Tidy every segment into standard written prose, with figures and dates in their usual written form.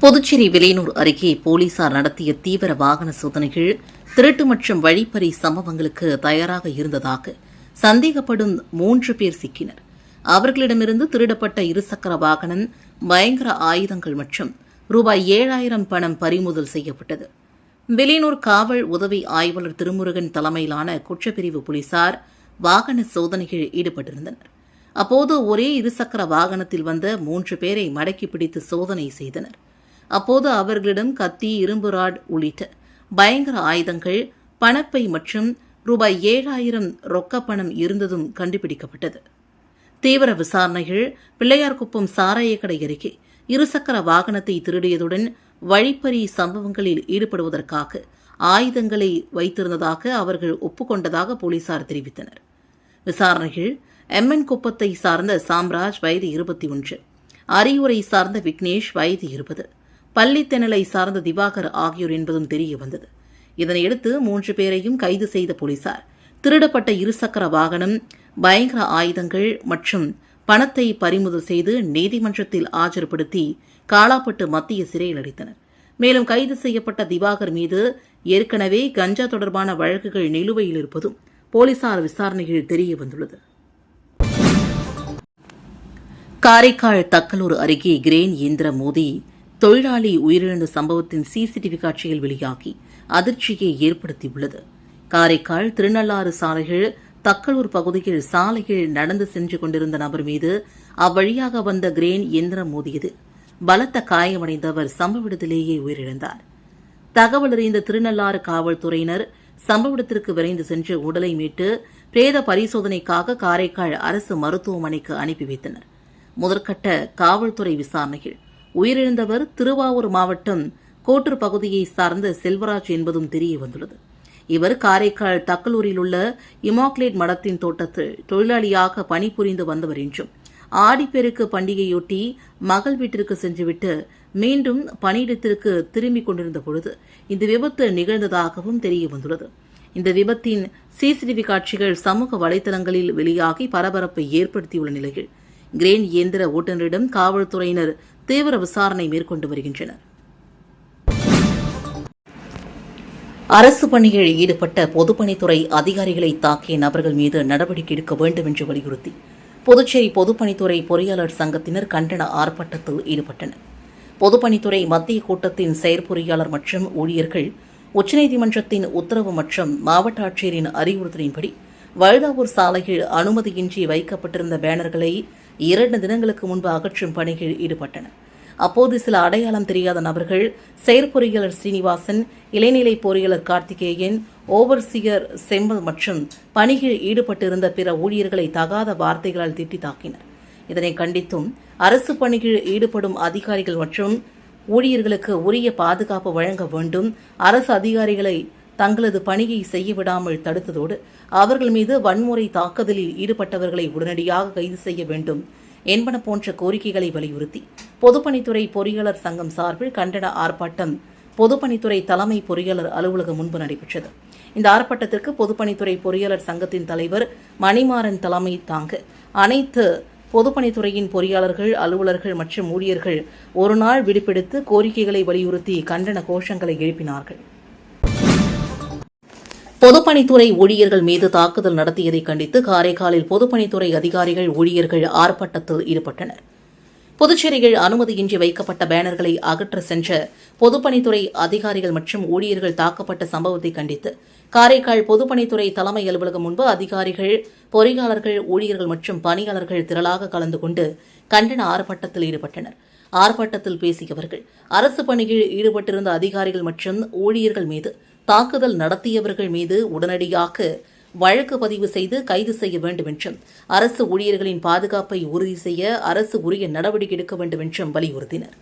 புதுச்சேரி விலையனூர் அருகே போலீசார் நடத்திய தீவிர வாகன சோதனைகள் திருட்டு மற்றும் வழிப்பறி சம்பவங்களுக்கு தயாராக இருந்ததாக சந்தேகப்படும் 3 பேர் சிக்கினர். அவர்களிடமிருந்து திருடப்பட்ட இருசக்கர வாகனம், பயங்கர ஆயுதங்கள் மற்றும் ரூபாய் 7,000 பணம் பறிமுதல் செய்யப்பட்டது. விலையனூர் காவல் உதவி ஆய்வாளர் திருமுருகன் தலைமையிலான குற்றப்பிரிவு போலீசார் வாகன சோதனைகளில் ஈடுபட்டிருந்தனர். அப்போது ஒரே இருசக்கர வாகனத்தில் வந்த 3 பேரை மடக்கி பிடித்து சோதனை செய்தனர். அப்போது அவர்களிடம் கத்தி, இரும்பு ராட் உள்ளிட்ட பயங்கர ஆயுதங்கள், பணப்பை மற்றும் ரூபாய் 7,000 ரொக்கப்பணம் இருந்ததும் கண்டுபிடிக்கப்பட்டது. தீவிர விசாரணைகள் பிள்ளையார்குப்பம் சாராயக்கடை அருகே இருசக்கர வாகனத்தை திருடியதுடன் வழிப்பறி சம்பவங்களில் ஈடுபடுவதற்காக ஆயுதங்களை வைத்திருந்ததாக அவர்கள் ஒப்புக்கொண்டதாக போலீசார் தெரிவித்தனர். விசாரணைகள் எம்என் குப்பத்தை சார்ந்த சாம்ராஜ் வயது 21, அரியூரை சார்ந்த விக்னேஷ் வயது 20, பள்ளித்தெணலை சார்ந்த திவாகர் ஆகியோர் என்பதும் தெரிய வந்தது. இதனையடுத்து 3 பேரையும் கைது செய்த போலீசார் திருடப்பட்ட இருசக்கர வாகனம், பயங்கர ஆயுதங்கள் மற்றும் பணத்தை பறிமுதல் செய்து நீதிமன்றத்தில் ஆஜர்படுத்தி காலாப்பட்டு மத்திய சிறையில் அடைத்தனர். மேலும் கைது செய்யப்பட்ட திவாகர் மீது ஏற்கனவே கஞ்சா தொடர்பான வழக்குகள் நிலுவையில் இருப்பதும் போலீசார் விசாரணையில் தெரிய வந்துள்ளது. காரைக்கால் தக்கலூர் அருகே கிரேன் இயந்திரம் மோதி தொழிலாளி உயிரிழந்த சம்பவத்தின் சிசிடிவி காட்சிகள் வெளியாகி அதிர்ச்சியை ஏற்படுத்தியுள்ளது. காரைக்கால் திருநள்ளாறு சாலைகள் தக்கலூர் பகுதியில் சாலையில் நடந்து சென்று கொண்டிருந்த நபர் மீது அவ்வழியாக வந்த கிரேன் இயந்திரம் மோதியது. பலத்த காயமடைந்தவர் சம்பவ இடத்திலேயே உயிரிழந்தார். தகவல் அறிந்த திருநள்ளாறு காவல்துறையினர் சம்பவ இடத்திற்கு விரைந்து சென்று உடலை மீட்டு பிரேத பரிசோதனைக்காக காரைக்கால் அரசு மருத்துவமனைக்கு அனுப்பி வைத்தனர். முதற்கட்ட காவல்துறை விசாரணையில் உயிரிழந்தவர் திருவாவூர் மாவட்டம் கோட்டூர் பகுதியை சார்ந்த செல்வராஜ் என்பதும் தெரிய வந்துள்ளது. இவர் காரைக்கால் தக்கலூரில் உள்ள இமாக்லேட் மடத்தின் தோட்டத்தில் தொழிலாளியாக பணிபுரிந்து வந்தவர் என்றும், ஆடிப்பெருக்கு பண்டிகையொட்டி மகள் வீட்டிற்கு சென்றுவிட்டு மீண்டும் பணியிடத்திற்கு திரும்பிக் கொண்டிருந்த பொழுது இந்த விபத்து நிகழ்ந்ததாகவும் தெரிய வந்துள்ளது. இந்த விபத்தின் சிசிடிவி காட்சிகள் சமூக வலைதளங்களில் வெளியாகி பரபரப்பை ஏற்படுத்தியுள்ள நிலையில் கிரேன் இயந்திர ஓட்டுநரிடம் காவல்துறையினர் தீவிர விசாரணை மேற்கொண்டு வருகின்றனர். அரசு பணியில் ஈடுபட்ட பொதுப்பணித்துறை அதிகாரிகளை தாக்கிய நபர்கள் மீது நடவடிக்கை எடுக்க வேண்டும் என்று வலியுறுத்தி புதுச்சேரி பொதுப்பணித்துறை பொறியாளர் சங்கத்தினர் கண்டன ஆர்ப்பாட்டத்தில் ஈடுபட்டனர். பொதுப்பணித்துறை மத்திய கூட்டத்தின் செயற்பொறியாளர் மற்றும் ஊழியர்கள் உச்சநீதிமன்றத்தின் உத்தரவு மற்றும் மாவட்ட ஆட்சியரின் அறிவுறுத்தலின்படி வழுதாவூர் சாலையில் அனுமதியின்றி வைக்கப்பட்டிருந்த பேனர்களை 2 தினங்களுக்கு முன்பு அகற்றும் பணியில் ஈடுபட்டனர். அப்போது சில அடையாளம் தெரியாத நபர்கள் செயற்பொறியாளர் ஸ்ரீனிவாசன், இளைநிலை பொறியாளர் கார்த்திகேயன், ஓவர்சியர் செம்மல் மற்றும் பணியில் ஈடுபட்டிருந்த பிற ஊழியர்களை தகாத வார்த்தைகளால் திட்டி தாக்கினர். இதனை கண்டித்தும் அரசு பணியில் ஈடுபடும் அதிகாரிகள் மற்றும் ஊழியர்களுக்கு உரிய பாதுகாப்பு வழங்க வேண்டும், அரசு அதிகாரிகளை தங்களது பணியை செய்யவிடாமல் தடுத்ததோடு அவர்கள் மீது வன்முறை தாக்குதலில் ஈடுபட்டவர்களை உடனடியாக கைது செய்ய வேண்டும் என்பன போன்ற கோரிக்கைகளை வலியுறுத்தி பொதுப்பணித்துறை பொறியாளர் சங்கம் சார்பில் கண்டன ஆர்ப்பாட்டம் பொதுப்பணித்துறை தலைமை பொறியாளர் அலுவலகம் முன்பு நடைபெற்றது. இந்த ஆர்ப்பாட்டத்திற்கு பொதுப்பணித்துறை பொறியாளர் சங்கத்தின் தலைவர் மணிமாறன் தலைமை தாங்க அனைத்து பொதுப்பணித்துறையின் பொறியாளர்கள், அலுவலர்கள் மற்றும் ஊழியர்கள் ஒருநாள் விடுப்பெடுத்து கோரிக்கைகளை வலியுறுத்தி கண்டன கோஷங்களை எழுப்பினார்கள். பொதுப்பணித்துறை ஊழியர்கள் மீது தாக்குதல் நடத்தியதை கண்டித்து காரைக்காலில் பொதுப்பணித்துறை அதிகாரிகள், ஊழியர்கள் ஆர்ப்பாட்டத்தில் ஈடுபட்டனர். புதுச்சேரியில் அனுமதியின்றி வைக்கப்பட்ட பேனர்களை அகற்ற சென்ற பொதுப்பணித்துறை அதிகாரிகள் மற்றும் ஊழியர்கள் தாக்கப்பட்ட சம்பவத்தை கண்டித்து காரைக்கால் பொதுப்பணித்துறை தலைமை அலுவலகம் முன்பு அதிகாரிகள், பொறியாளர்கள், ஊழியர்கள் மற்றும் பணியாளர்கள் திரளாக கலந்து கொண்டு கண்டன ஆர்ப்பாட்டத்தில் ஈடுபட்டனர். ஆர்ப்பாட்டத்தில் பேசியவர்கள் அரசு பணியில் ஈடுபட்டிருந்த அதிகாரிகள் மற்றும் ஊழியர்கள் மீது தாக்குதல் நடத்தியவர்கள் மீது உடனடியாக வழக்கு பதிவு செய்து கைது செய்ய வேண்டும் என்றும், அரசு ஊழியர்களின் பாதுகாப்பை உறுதி செய்ய அரசு உரிய நடவடிக்கை எடுக்க வேண்டும் என்றும் வலியுறுத்தினர்.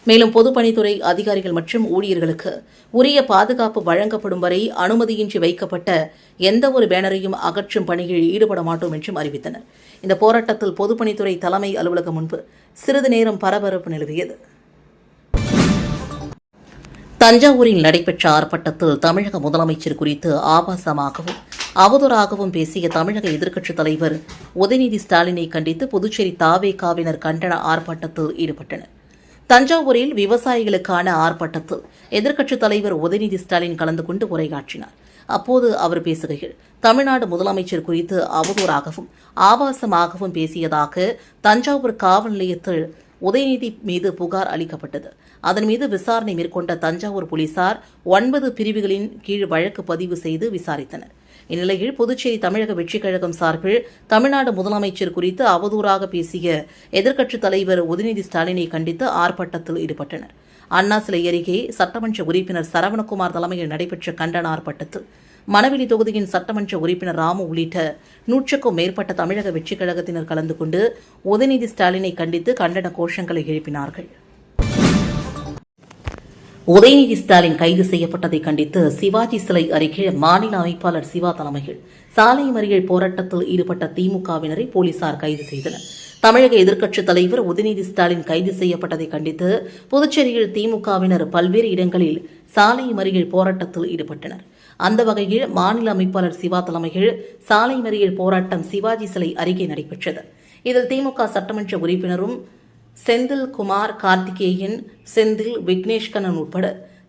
மேலும் பொதுப்பணித்துறை அதிகாரிகள் மற்றும் ஊழியர்களுக்கு உரிய பாதுகாப்பு வழங்கப்படும் வரை அனுமதியின்றி வைக்கப்பட்ட எந்தவொரு பேனரையும் அகற்றும் பணியில் ஈடுபட மாட்டோம் என்றும் அறிவித்தனர். இந்த போராட்டத்தில் பொதுப்பணித்துறை தலைமை அலுவலகம் முன்பு சிறிது நேரம் பரபரப்பு நிலவியது. தஞ்சாவூரில் நடைபெற்ற ஆர்ப்பாட்டத்தில் தமிழக முதலமைச்சர் குறித்து ஆபாசமாகவும் அவதூறாகவும் பேசிய தமிழக எதிர்க்கட்சித் தலைவர் உதயநிதி ஸ்டாலினை கண்டித்து புதுச்சேரி தாவேகாவினர் கண்டன ஆர்ப்பாட்டத்தில் ஈடுபட்டனர். தஞ்சாவூரில் விவசாயிகளுக்கான ஆர்ப்பாட்டத்தில் எதிர்க்கட்சித் தலைவர் உதயநிதி ஸ்டாலின் கலந்து கொண்டு உரையாற்றினார். அப்போது அவர் பேசுகையில், தமிழ்நாடு முதலமைச்சர் குறித்து அவதூறாகவும் ஆபாசமாகவும் பேசியதாக தஞ்சாவூர் காவல் நிலையத்தில் உதயநிதி மீது புகார் அளிக்கப்பட்டது. அதன் மீது விசாரணை மேற்கொண்ட தஞ்சாவூர் போலீசார் 9 பிரிவுகளின் கீழ் வழக்கு பதிவு செய்து விசாரித்தனர். இந்நிலையில் புதுச்சேரி தமிழக வெற்றிக் கழகம் சார்பில் தமிழ்நாடு முதலமைச்சர் குறித்து அவதூறாக பேசிய எதிர்க்கட்சித் தலைவர் உதயநிதி ஸ்டாலினை கண்டித்து ஆர்ப்பாட்டத்தில் ஈடுபட்டனர். அண்ணா சிலை அருகே சட்டமன்ற உறுப்பினர் சரவணகுமார் தலைமையில் நடைபெற்ற கண்டன ஆர்ப்பாட்டத்தில் மணவெளி தொகுதியின் சட்டமன்ற உறுப்பினர் ராமு உள்ளிட்ட 100க்கும் மேற்பட்ட தமிழக வெற்றிக் கழகத்தினர் கலந்து கொண்டு உதயநிதி ஸ்டாலினை கண்டித்து கண்டன கோஷங்களை எழுப்பினார்கள். உதயநிதி ஸ்டாலின் கைது செய்யப்பட்டதை கண்டித்து சிவாஜி சிலை அருகே மாநில அமைப்பாளர் சிவா தலைமையில் சாலை மறியல் போராட்டத்தில் ஈடுபட்ட திமுகவினரை போலீசார் கைது செய்தனர். தமிழக எதிர்க்கட்சித் தலைவர் உதயநிதி ஸ்டாலின் கைது செய்யப்பட்டதை கண்டித்து புதுச்சேரியில் திமுகவினர் பல்வேறு இடங்களில் சாலை மறியல் போராட்டத்தில் ஈடுபட்டனர். அந்த வகையில் மாநில அமைப்பாளர் சிவா தலைமையில் சாலை மறியல் போராட்டம் சிவாஜி சிலை அருகே நடைபெற்றது. இதில் திமுக சட்டமன்ற உறுப்பினரும் செந்தில் குமார், கார்த்திகேயன், செந்தில், விக்னேஷ் கண்ணன் உட்பட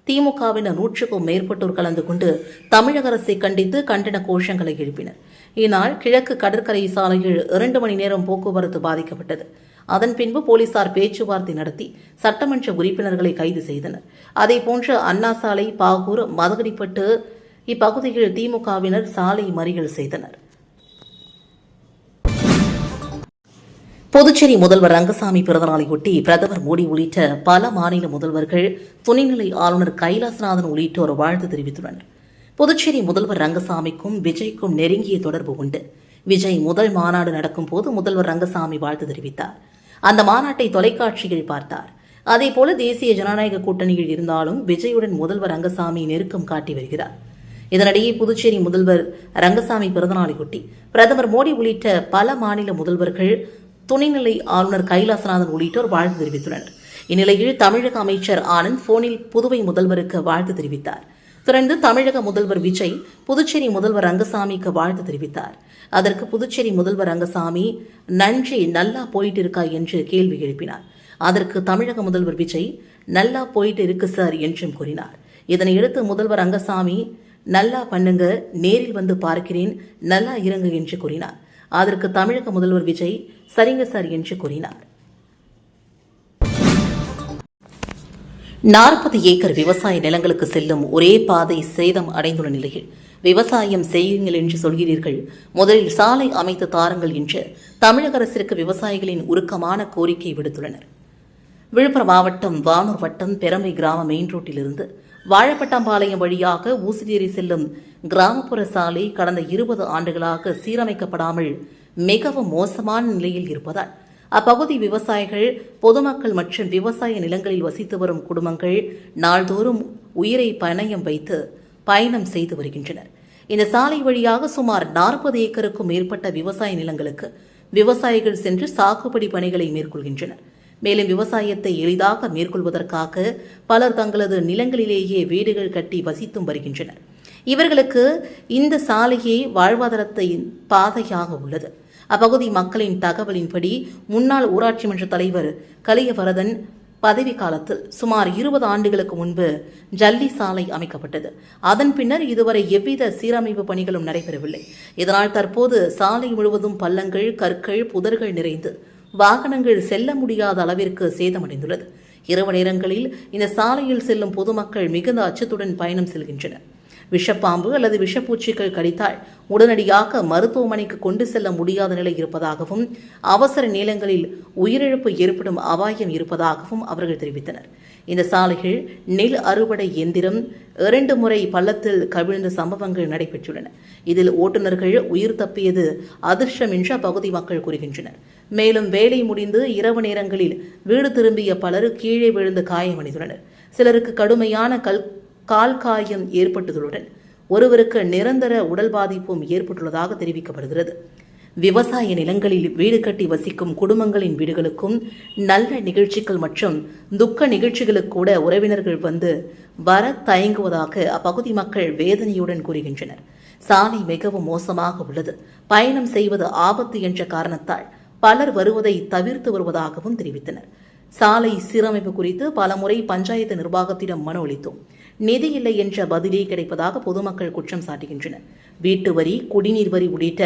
திமுகவினர் 100க்கும் மேற்பட்டோர் கலந்து கொண்டு தமிழக அரசை கண்டித்து கண்டன கோஷங்களை எழுப்பினர். இந்நாள் கிழக்கு கடற்கரை சாலையில் 2 மணி நேரம் போக்குவரத்து பாதிக்கப்பட்டது. அதன் பின்பு போலீசார் பேச்சுவார்த்தை நடத்தி சட்டமன்ற உறுப்பினர்களை கைது செய்தனர். அதேபோன்று அண்ணா சாலை, பாகூர், மதகடிப்பட்டு இப்பகுதியில் திமுகவினர் சாலை மறியல் செய்தனர். புதுச்சேரி முதல்வர் ரங்கசாமி பிறந்தநாளையொட்டி பிரதமர் மோடி உள்ளிட்ட பல மாநில முதல்வர்கள், துணைநிலை ஆளுநர் கைலாசநாதன் உள்ளிட்டோர் வாழ்த்து தெரிவித்துள்ளனர். புதுச்சேரி முதல்வர் ரங்கசாமிக்கும் விஜய்க்கும் நெருங்கிய தொடர்பு உண்டு. விஜய் முதல் மாநாடு நடக்கும் போது முதல்வர் ரங்கசாமி வாழ்த்து தெரிவித்தார். அந்த மாநாட்டை தொலைக்காட்சியில் பார்த்தார். அதேபோல தேசிய ஜனநாயக கூட்டணியில் இருந்தாலும் விஜயுடன் முதல்வர் ரங்கசாமி நெருக்கம் காட்டி வருகிறார். இதனிடையே புதுச்சேரி முதல்வர் ரங்கசாமி பிறந்தநாளையொட்டி பிரதமர் மோடி உள்ளிட்ட பல மாநில முதல்வர்கள், துணைநிலை ஆளுநர் கைலாசநாதன் உள்ளிட்டோர் வாழ்த்து தெரிவித்துள்ளனர். இந்நிலையில் தமிழக அமைச்சர் ஆனந்த் போனில் புதுவை முதல்வருக்கு வாழ்த்து தெரிவித்தார். தொடர்ந்து தமிழக முதல்வர் விஜய் புதுச்சேரி முதல்வர் ரங்கசாமிக்கு வாழ்த்து தெரிவித்தார். அதற்கு புதுச்சேரி முதல்வர் ரங்கசாமி நன்றி, நல்லா போயிட்டு இருக்கா என்று கேள்வி எழுப்பினார். அதற்கு தமிழக முதல்வர் விஜய் நல்லா போயிட்டு இருக்கு சார் என்றும் கூறினார். இதனையடுத்து முதல்வர் ரங்கசாமி நல்லா பண்ணுங்க, நேரில் வந்து பார்க்கிறேன், நல்லா இருங்க என்று கூறினார். அதற்கு தமிழக முதல்வர் விஜய் சரிங்க சார் என்று கூறினார். 40 ஏக்கர் விவசாய நிலங்களுக்கு செல்லும் ஒரே பாதை சேதம் அடைந்துள்ள நிலையில் விவசாயம் செய்யுங்கள் என்று சொல்கிறீர்கள், முதலில் சாலை அமைத்து தாருங்கள் என்று தமிழக அரசிற்கு விவசாயிகளின் உருக்கமான கோரிக்கை விடுத்துள்ளனர். விழுப்புரம் மாவட்டம் வானூர் வட்டம் பெரமை கிராம மெயின் ரோட்டிலிருந்து வாழப்பட்டாம்பாளையம் வழியாக ஊசியேறி செல்லும் கிராமப்புற சாலை கடந்த 20 ஆண்டுகளாக சீரமைக்கப்படாமல் மிகவும் மோசமான நிலையில் இருப்பதால் அப்பகுதி விவசாயிகள், பொதுமக்கள் மற்றும் விவசாய நிலங்களில் வசித்து வரும் குடும்பங்கள் நாள்தோறும் உயிரை பணயம் வைத்து பயணம் செய்து வருகின்றனர். இந்த சாலை வழியாக சுமார் 40 ஏக்கருக்கும் மேற்பட்ட விவசாய நிலங்களுக்கு விவசாயிகள் சென்று சாகுபடி பணிகளை மேற்கொள்கின்றனர். மேலும் விவசாயத்தை எளிதாக மேற்கொள்வதற்காக பலர் தங்களது நிலங்களிலேயே வீடுகள் கட்டி வசித்தும் வருகின்றனர். இவர்களுக்கு இந்த சாலையே வாழ்வாதாரத்தின் பாதையாக உள்ளது. அப்பகுதி மக்களின் தகவலின்படி முன்னாள் ஊராட்சி மன்ற தலைவர் கலியவரதன் பதவி காலத்தில் சுமார் 20 ஆண்டுகளுக்கு முன்பு ஜல்லி சாலை அமைக்கப்பட்டது. அதன் பின்னர் இதுவரை எவ்வித சீரமைப்பு பணிகளும் நடைபெறவில்லை. இதனால் தற்போது சாலை முழுவதும் பள்ளங்கள், கற்கள், புதர்கள் நிறைந்து வாகனங்கள் செல்ல முடியாத அளவிற்கு சேதமடைந்துள்ளது. இரவு நேரங்களில் இந்த சாலையில் செல்லும் பொதுமக்கள் மிகுந்த அச்சத்துடன் பயணம் செல்கின்றனர். விஷப்பாம்பு அல்லது விஷப்பூச்சிகள் கடித்தால் உடனடியாக மருத்துவமனைக்கு கொண்டு செல்ல முடியாத நிலை இருப்பதாகவும், அவசர நேரங்களில் உயிரிழப்பு ஏற்படும் அபாயம் இருப்பதாகவும் அவர்கள் தெரிவித்தனர். இந்த சாலைகள் நெல் அறுவடை எந்திரம் 2 முறை பள்ளத்தில் கவிழ்ந்த சம்பவங்கள் நடைபெற்றுள்ளன. இதில் ஓட்டுநர்கள் உயிர் தப்பியது அதிர்ஷ்டம் என்று அப்பகுதி மக்கள் கூறுகின்றனர். மேலும் வேலை முடிந்து இரவு நேரங்களில் வீடு திரும்பிய பலர் கீழே விழுந்து காயமடைந்துள்ளனர். சிலருக்கு கடுமையான கால் காயம் ஏற்பட்டதுடன் ஒருவருக்கு நிரந்தர உடல் பாதிப்பும் ஏற்பட்டுள்ளதாக தெரிவிக்கப்படுகிறது. விவசாய நிலங்களில் வீடு கட்டி வசிக்கும் குடும்பங்களின் வீடுகளுக்கும் நல்ல நிகழ்ச்சிகள் மற்றும் துக்க நிகழ்ச்சிகளுக்கு கூட உறவினர்கள் வந்து வர தயங்குவதாக அப்பகுதி மக்கள் வேதனையுடன் கூறுகின்றனர். சாலை மிகவும் மோசமாக உள்ளது. பயணம் செய்வது ஆபத்து என்ற காரணத்தால் பலர் வருவதை தவிர்த்து வருவதாகவும் தெரிவித்தனர். சாலை சீரமைப்பு குறித்து பலமுறை பஞ்சாயத்து நிர்வாகத்திடம் மனு அளித்தோம். நிதி இல்லை என்ற பதிலே கிடைப்பதாக பொதுமக்கள் குற்றம் சாட்டுகின்றனர். வீட்டு வரி, குடிநீர் வரி உள்ளிட்ட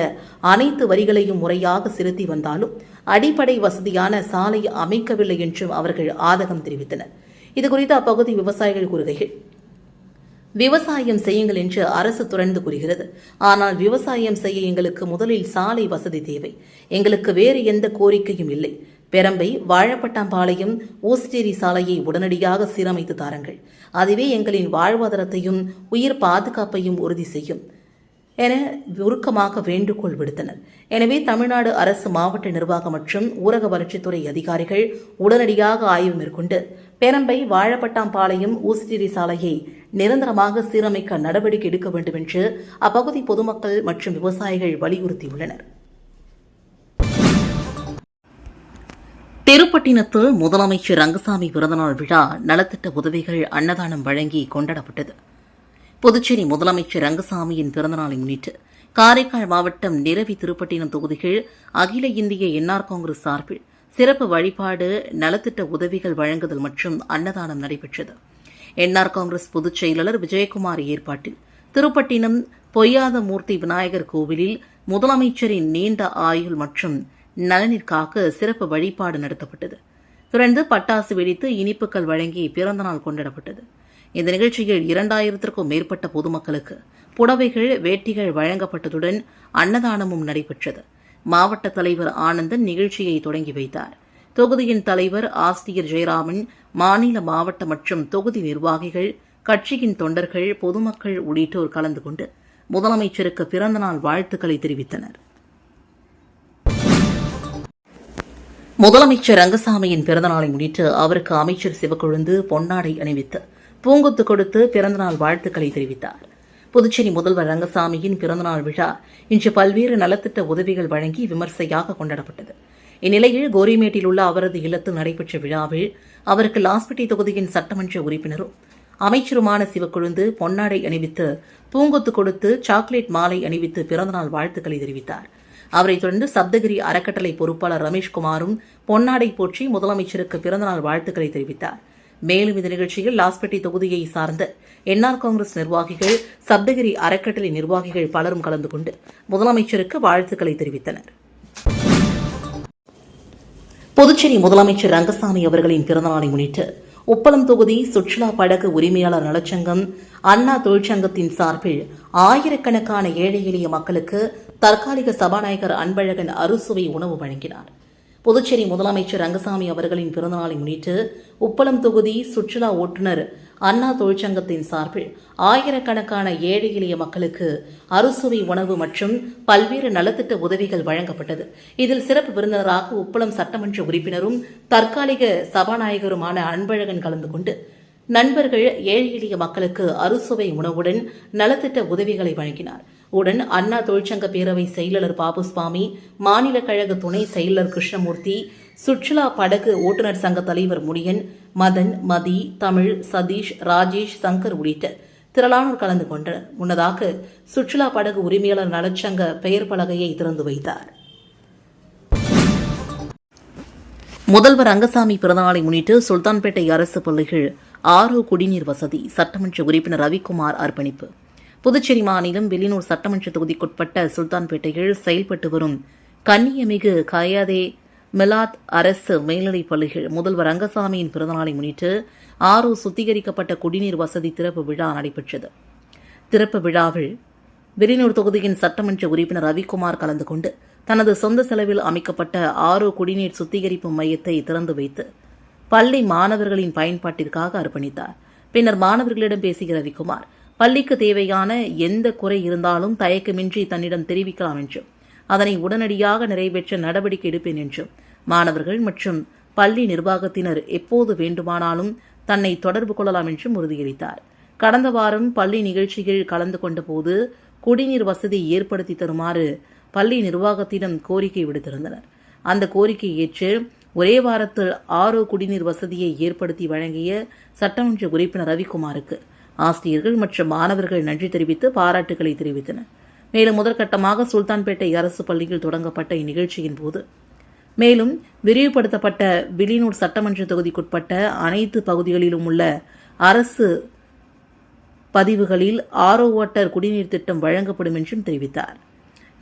அனைத்து வரிகளையும் முறையாக செலுத்தி வந்தாலும் அடிப்படை வசதியான சாலை அமைக்கவில்லை என்றும் அவர்கள் ஆதகம் தெரிவித்தனர். இதுகுறித்து அப்பகுதி விவசாயிகள் கூறுகையில், விவசாயம் செய்யுங்கள் என்று அரசு தொடர்ந்து கூறுகிறது. ஆனால் விவசாயம் செய்ய எங்களுக்கு முதலில் சாலை வசதி தேவை. எங்களுக்கு வேறு எந்த கோரிக்கையும் இல்லை. பெரம்பை, வாழப்பட்டாம்பாளையம், ஊசிச்சேரி சாலையை உடனடியாக சீரமைத்து தாருங்கள். அதுவே எங்களின் வாழ்வாதாரத்தையும் உயிர் பாதுகாப்பையும் உறுதி செய்யும் என உருக்கமாக வேண்டுகோள் விடுத்தனர். எனவே தமிழ்நாடு அரசு மாவட்ட நிர்வாகம் மற்றும் ஊரக வளர்ச்சித்துறை அதிகாரிகள் உடனடியாக ஆய்வு மேற்கொண்டு பெரம்பை, வாழப்பட்டாம்பாளையம், ஊசிச்சேரி சாலையை நிரந்தரமாக சீரமைக்க நடவடிக்கை எடுக்க வேண்டும் என்று அப்பகுதி பொதுமக்கள் மற்றும் விவசாயிகள் வலியுறுத்தியுள்ளனர். திருப்பட்டினத்தில் முதலமைச்சர் ரங்கசாமி பிறந்தநாள் விழா நலத்திட்ட உதவிகள் அன்னதானம் வழங்கி கொண்டாடப்பட்டது. புதுச்சேரி முதலமைச்சர் ரங்கசாமியின் பிறந்தநாளை முன்னிட்டு காரைக்கால் மாவட்டம் நிரவி, திருப்பட்டினம் தொகுதிகள் அகில இந்திய என்ஆர் காங்கிரஸ் சார்பில் சிறப்பு வழிபாடு, நலத்திட்ட உதவிகள் வழங்குதல் மற்றும் அன்னதானம் நடைபெற்றது. என்ஆர் காங்கிரஸ் பொதுச் செயலாளர் விஜயகுமார் ஏற்பாட்டில் திருப்பட்டினம் பொய்யாத மூர்த்தி விநாயகர் கோவிலில் முதலமைச்சரின் நீண்ட ஆயுள் மற்றும் நலனிற்காக சிறப்பு வழிபாடு நடத்தப்பட்டது. தொடர்ந்து பட்டாசு வெடித்து இனிப்புகள் வழங்கி பிறந்தநாள் கொண்டாடப்பட்டது. இந்த நிகழ்ச்சியில் 2000க்கும் மேற்பட்ட பொதுமக்களுக்கு புடவைகள், வேட்டிகள் வழங்கப்பட்டதுடன் அன்னதானமும் நடைபெற்றது. மாவட்ட தலைவர் ஆனந்தன் நிகழ்ச்சியை தொடங்கி வைத்தார். தொகுதியின் தலைவர் ஆஸ்தியர் ஜெயராமன், மாநில, மாவட்ட மற்றும் தொகுதி நிர்வாகிகள், கட்சியின் தொண்டர்கள், பொதுமக்கள் உள்ளிட்டோர் கலந்து கொண்டு முதலமைச்சருக்கு பிறந்தநாள் வாழ்த்துக்களை தெரிவித்தனர். முதலமைச்சர் ரங்கசாமியின் பிறந்தநாளை முன்னிட்டு அவருக்கு அமைச்சர் சிவக்கொழுந்து பொன்னாடை அணிவித்து பூங்கொத்து கொடுத்து பிறந்தநாள் வாழ்த்துக்களை தெரிவித்தார். புதுச்சேரி முதல்வர் ரங்கசாமியின் பிறந்தநாள் விழா இன்று பல்வேறு நலத்திட்ட உதவிகள் வழங்கி விமர்சையாக கொண்டாடப்பட்டது. இந்நிலையில் கோரிமேட்டில் உள்ள அவரது இல்லத்தில் நடைபெற்ற விழாவில் அவருக்கு லாஸ்பேட்டை தொகுதியின் சட்டமன்ற உறுப்பினரும் அமைச்சருமான சிவக்கொழுந்து பொன்னாடை அணிவித்து பூங்கொத்து கொடுத்து சாக்லேட் மாலை அணிவித்து பிறந்தநாள் வாழ்த்துக்களை தெரிவித்தார். அவரைத் தொடர்ந்து சப்தகிரி அறக்கட்டளை பொறுப்பாளர் ரமேஷ்குமாரும் பொன்னாடை போற்றி முதலமைச்சருக்கு பிறந்தநாள் வாழ்த்துக்களை தெரிவித்தார். மேலும் இந்த நிகழ்ச்சியில் லாஸ்பேட்டை தொகுதியை சார்ந்த என்ஆர் காங்கிரஸ் நிர்வாகிகள், சப்தகிரி அறக்கட்டளை நிர்வாகிகள் பலரும் கலந்து கொண்டு முதலமைச்சருக்கு வாழ்த்துக்களை தெரிவித்தனர். புதுச்சேரி முதலமைச்சர் ரங்கசாமி அவர்களின் பிறந்தநாளை முன்னிட்டு உப்பளம் தொகுதி சுற்றுலா படகு உரிமையாளர் நலச்சங்கம், அண்ணா தொழிற்சங்கத்தின் சார்பில் ஆயிரக்கணக்கான ஏழை எளிய மக்களுக்கு தற்காலிக சபாநாயகர் அன்பழகன் அறுசுவை உணவு வழங்கினார். புதுச்சேரி முதலமைச்சர் ரங்கசாமி அவர்களின் பிறந்தநாளை முன்னிட்டு உப்பளம் தொகுதி சுற்றுலா ஓட்டுநர் அண்ணா தொழிற்சங்கத்தின் சார்பில் ஆயிரக்கணக்கான ஏழை எளிய மக்களுக்கு அறுசுவை உணவு மற்றும் பல்வேறு நலத்திட்ட உதவிகள் வழங்கப்பட்டது. இதில் சிறப்பு விருந்தினராக உப்பளம் சட்டமன்ற உறுப்பினரும் தற்காலிக சபாநாயகருமான அன்பழகன் கலந்து கொண்டு நண்பர்கள் ஏழை எளிய மக்களுக்கு அறுசுவை உணவுடன் நலத்திட்ட உதவிகளை வழங்கினார். உடன் அண்ணா தொழிற்சங்க பேரவை செயலாளர் பாபுசுவாமி, மாநில கழக துணை செயலாளர் கிருஷ்ணமூர்த்தி, சுற்றுலா படகு ஓட்டுநர் சங்க தலைவர் முனியன், மதன், மதி, தமிழ், சதீஷ், ராஜேஷ், சங்கர் உள்ளிட்ட திரளானோர் கலந்து கொண்டனர். முன்னதாக சுற்றுலா படகு உரிமையாளர் நலச்சங்க பெயர் பலகையை திறந்து வைத்தார். முதல்வர் ரங்கசாமி பிறந்தநாளை முன்னிட்டு சுல்தான்பேட்டை அரசு பள்ளிகள் ஆரோ குடிநீர் வசதி சட்டமன்ற உறுப்பினர் ரவிக்குமார் அர்ப்பணிப்பு. புதுச்சேரி மாநிலம் வெளியூர் சட்டமன்ற தொகுதிக்குட்பட்ட சுல்தான்பேட்டையில் செயல்பட்டு வரும் கண்ணியமிகு கயாதே மிலாத் அரசு மேல்நிலைப் பள்ளிகள் முதல்வர் ரங்கசாமியின் பிறந்தநாளை முன்னிட்டு ஆரோ சுத்திகரிக்கப்பட்ட குடிநீர் வசதி திறப்பு விழா நடைபெற்றது. திறப்பு விழாவில் வெளியூர் தொகுதியின் சட்டமன்ற உறுப்பினர் ரவிக்குமார் கலந்து கொண்டு தனது சொந்த செலவில் அமைக்கப்பட்ட ஆரோ குடிநீர் சுத்திகரிப்பு மையத்தை திறந்து வைத்து பள்ளி மாணவர்களின் பயன்பாட்டிற்காக அர்ப்பணித்தார். பின்னர் மாணவர்களிடம் பேசிய ரவிக்குமார், பள்ளிக்கு தேவையான எந்த குறை இருந்தாலும் தயக்கமின்றி தன்னிடம் தெரிவிக்கலாம் என்றும் அதனை உடனடியாக நிறைவேற்ற நடவடிக்கை எடுப்பேன் என்றும் மாணவர்கள் மற்றும் பள்ளி நிர்வாகத்தினர் எப்போது வேண்டுமானாலும் தன்னை தொடர்பு கொள்ளலாம் என்றும் உறுதியளித்தார். கடந்த வாரம் பள்ளி நிகழ்ச்சியில் கலந்து கொண்ட போது குடிநீர் வசதி ஏற்படுத்தி தருமாறு பள்ளி நிர்வாகத்திடம் கோரிக்கை விடுத்திருந்தனர். அந்த கோரிக்கையை ஏற்று ஒரே வாரத்தில் ஆரோ குடிநீர் வசதியை ஏற்படுத்தி வழங்கிய சட்டமன்ற உறுப்பினர் ரவிக்குமாருக்கு ஆசிரியர்கள் மற்றும் மாணவர்கள் நன்றி தெரிவித்து பாராட்டுகளை தெரிவித்தனர். மேலும் முதற்கட்டமாக சுல்தான்பேட்டை அரசு பள்ளியில் தொடங்கப்பட்ட இந்நிகழ்ச்சியின் போது மேலும் விரிவுபடுத்தப்பட்ட வில்லியனூர் சட்டமன்ற தொகுதிக்குட்பட்ட அனைத்து பகுதிகளிலும் உள்ள அரசு பதிவுகளில் ஆரோ வாட்டர் குடிநீர் திட்டம் வழங்கப்படும் என்றும் தெரிவித்தார்.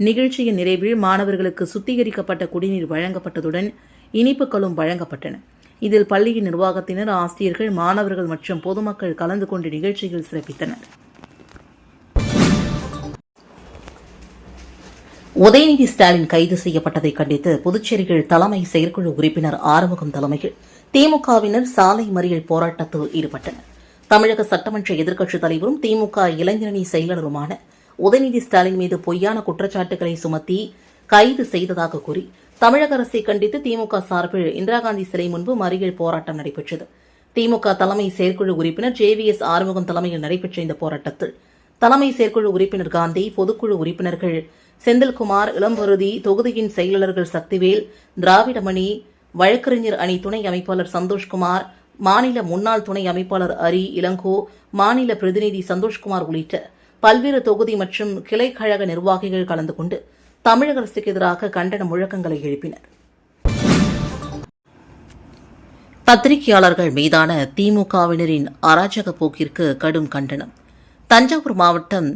நிகழ்ச்சியின் நிறைவில் மாணவர்களுக்கு சுத்திகரிக்கப்பட்ட குடிநீர் வழங்கப்பட்டதுடன் இனிப்புகளும் வழங்கப்பட்டன. இதில் பள்ளியின் நிர்வாகத்தினர், ஆசிரியர்கள், மாணவர்கள் மற்றும் பொதுமக்கள் கலந்து கொண்டு நிகழ்ச்சியில் சிறப்பித்தனர். உதயநிதி ஸ்டாலின் கைது செய்யப்பட்டதை கண்டித்து புதுச்சேரியில் தலைமை செயற்குழு உறுப்பினர் ஆறுமுகம் தலைமையில் திமுகவினர் சாலை மறியல் போராட்டத்தில் ஈடுபட்டனர். தமிழக சட்டமன்ற எதிர்க்கட்சித் தலைவரும் திமுக இளைஞரணி செயலருமான உதயநிதி ஸ்டாலின் மீது பொய்யான குற்றச்சாட்டுகளை சுமத்தி கைது செய்ததாக கூறி தமிழக அரசை கண்டித்து திமுக சார்பில் இந்திரா காந்தி சிலை முன்பு மறியல் போராட்டம் நடைபெற்றது. திமுக தலைமை செயற்குழு உறுப்பினர் JVS ஆறுமுகம் தலைமையில் நடைபெற்ற இந்த போராட்டத்தில் தலைமை செயற்குழு உறுப்பினர் காந்தி, பொதுக்குழு உறுப்பினர்கள் செந்தில்குமார், இளம்பருதி, தொகுதியின் செயலாளர்கள் சக்திவேல், திராவிடமணி, வழக்கறிஞர் அணி துணை அமைப்பாளர் சந்தோஷ்குமார், மாநில முன்னாள் துணை அமைப்பாளர் அரி இளங்கோ, மாநில பிரதிநிதி சந்தோஷ்குமார் உள்ளிட்ட பல்வேறு தொகுதி மற்றும் கிளை கழக நிர்வாகிகள் கலந்து கொண்டு தமிழக அரசுக்கு எதிராக கண்டன முழக்கங்களை எழுப்பினர். பத்திரிகையாளர்கள் மீதான திமுகவினரின் அராஜக போக்கிற்கு கடும் கண்டனம். தஞ்சாவூர் மாவட்டம்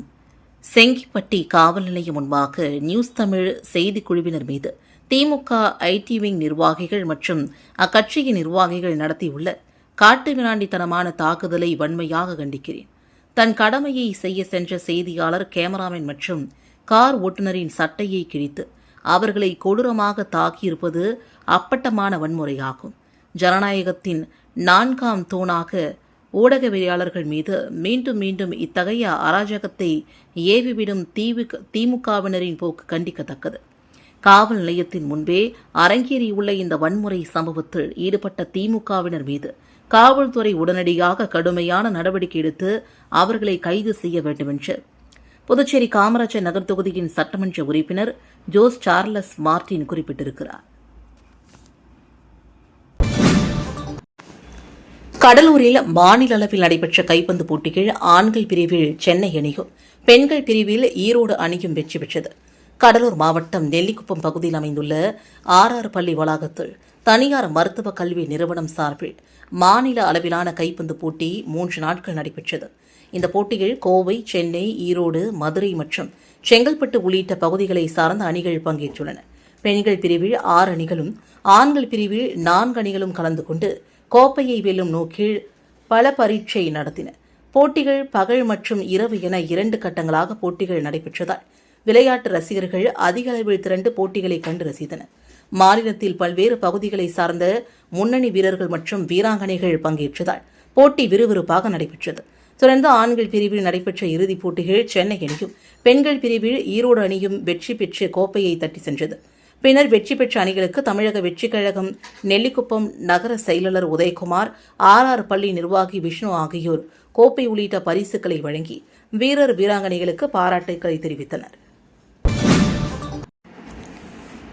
செங்கிப்பட்டி காவல் நிலையம் முன்பாக நியூஸ் தமிழ் செய்திக்குழுவினர் மீது திமுக ஐடி விங் நிர்வாகிகள் மற்றும் அக்கட்சியின் நிர்வாகிகள் நடத்தியுள்ள காட்டுமிராண்டித்தனமான தாக்குதலை வன்மையாக கண்டிக்கிறேன். தன் கடமையை செய்ய சென்ற செய்தியாளர், கேமராமேன் மற்றும் கார் ஓட்டுநரின் சட்டையை கிழித்து அவர்களை கொடூரமாக தாக்கியிருப்பது அப்பட்டமான வன்முறையாகும். ஜனநாயகத்தின் 4ஆம் தூணாக ஊடகவியலாளர்கள் மீது மீண்டும் மீண்டும் இத்தகைய அராஜகத்தை ஏவிவிடும் திமுகவினரின் போக்கு கண்டிக்கத்தக்கது. காவல் நிலையத்தின் முன்பே அரங்கேறியுள்ள இந்த வன்முறை சம்பவத்தில் ஈடுபட்ட திமுகவினர் மீது காவல்துறை உடனடியாக கடுமையான நடவடிக்கை எடுத்து அவர்களை கைது செய்ய வேண்டும் என்று புதுச்சேரி காமராஜர் நகர் தொகுதியின் சட்டமன்ற உறுப்பினர் ஜோஸ் சார்லஸ் மார்டின் குறிப்பிட்டிருக்கிறார். கடலூரில் மாநில அளவில் நடைபெற்ற கைப்பந்து போட்டிகள் ஆண்கள் பிரிவில் சென்னை அணியும், பெண்கள் பிரிவில் ஈரோடு அணியும் வெற்றி பெற்றது. கடலூர் மாவட்டம் நெல்லிக்குப்பம் பகுதியில் அமைந்துள்ள RR பள்ளி வளாகத்தில் தனியார் மருத்துவ கல்வி நிறுவனம் சார்பில் மாநில அளவிலான கைப்பந்து போட்டி 3 நாட்கள் நடைபெற்றது. இந்த போட்டியில் கோவை, சென்னை, ஈரோடு, மதுரை மற்றும் செங்கல்பட்டு உள்ளிட்ட பகுதிகளை சார்ந்த அணிகள் பங்கேற்றுள்ளன. பெண்கள் பிரிவில் 6 அணிகளும், ஆண்கள் பிரிவில் 4 அணிகளும் கலந்து கொண்டு கோப்பையை வெல்லும் நோக்கில் பல பரீட்சை நடத்தின. போட்டிகள் பகல் மற்றும் இரவு என 2 கட்டங்களாக போட்டிகள் நடைபெற்றதால் விளையாட்டு ரசிகர்கள் அதிக அளவில் திரண்டு போட்டிகளை கண்டு ரசித்தனர். மாநிலத்தில் பல்வேறு பகுதிகளை சார்ந்த முன்னணி வீரர்கள் மற்றும் வீராங்கனைகள் பங்கேற்றதால் போட்டி விறுவிறுப்பாக நடைபெற்றது. தொடர்ந்து ஆண்கள் பிரிவில் நடைபெற்ற இறுதிப் போட்டிகள் சென்னை அணியும், பெண்கள் பிரிவில் ஈரோடு அணியும் வெற்றி பெற்று கோப்பையை தட்டி சென்றது. பின்னர் வெற்றி பெற்ற அணிகளுக்கு தமிழக வெற்றிக் கழகம் நெல்லிக்குப்பம் நகர செயலாளர் உதயகுமார், RR பள்ளி நிர்வாகி விஷ்ணு ஆகியோர் கோப்பை உள்ளிட்ட பரிசுகளை வழங்கி வீரர் வீராங்கனைகளுக்கு பாராட்டுக்களை தெரிவித்தனர்.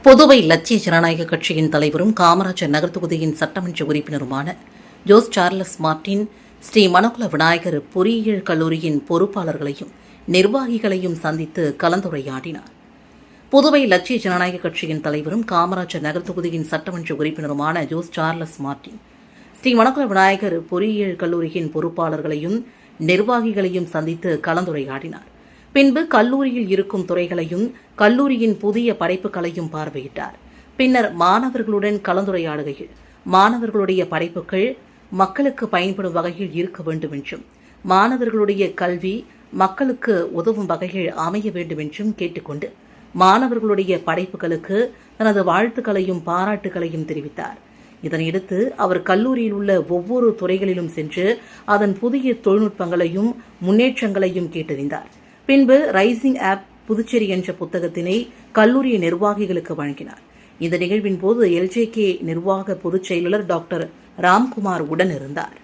புதுவை லட்சிய ஜனநாயக கட்சியின் தலைவரும் காமராஜர் நகர் தொகுதியின் சட்டமன்ற உறுப்பினருமான ஜோஸ் சார்லஸ் மார்டின் ஸ்ரீ மணக்குள விநாயகர் பொறியியல் கல்லூரியின் பொறுப்பாளர்களையும் நிர்வாகிகளையும் சந்தித்து கலந்துரையாடினார். புதுவை லட்சிய ஜனநாயக கட்சியின் தலைவரும் காமராஜர் நகர் தொகுதியின் சட்டமன்ற உறுப்பினருமான ஜோஸ் சார்லஸ் மார்டின் ஸ்ரீ மணக்குள விநாயகர் பொறியியல் கல்லூரியின் பொறுப்பாளர்களையும் நிர்வாகிகளையும் சந்தித்து கலந்துரையாடினார். பின்பு கல்லூரியில் இருக்கும் துறைகளையும் கல்லூரியின் புதிய படைப்புகளையும் பார்வையிட்டார். பின்னர் மாணவர்களுடன் கலந்துரையாடுகையில் மாணவர்களுடைய படைப்புகள் மக்களுக்கு பயன்படும் வகையில் இருக்க வேண்டும் என்றும், மாணவர்களுடைய கல்வி மக்களுக்கு உதவும் வகையில் அமைய வேண்டும் என்றும் கேட்டுக்கொண்டு மாணவர்களுடைய படைப்புகளுக்கு தனது வாழ்த்துக்களையும் பாராட்டுகளையும் தெரிவித்தார். இதனையடுத்து அவர் கல்லூரியில் உள்ள ஒவ்வொரு துறைகளிலும் சென்று அதன் புதிய தொழில்நுட்பங்களையும் முன்னேற்றங்களையும் கேட்டறிந்தார். பின்பு ரைசிங் ஆப் புதுச்சேரி என்ற புத்தகத்தினை கல்லூரி நிர்வாகிகளுக்கு வழங்கினார். இந்த நிகழ்வின் போது LJK நிர்வாக பொதுச் செயலாளர் டாக்டர் ராம்குமார் உடன் இருந்தார்.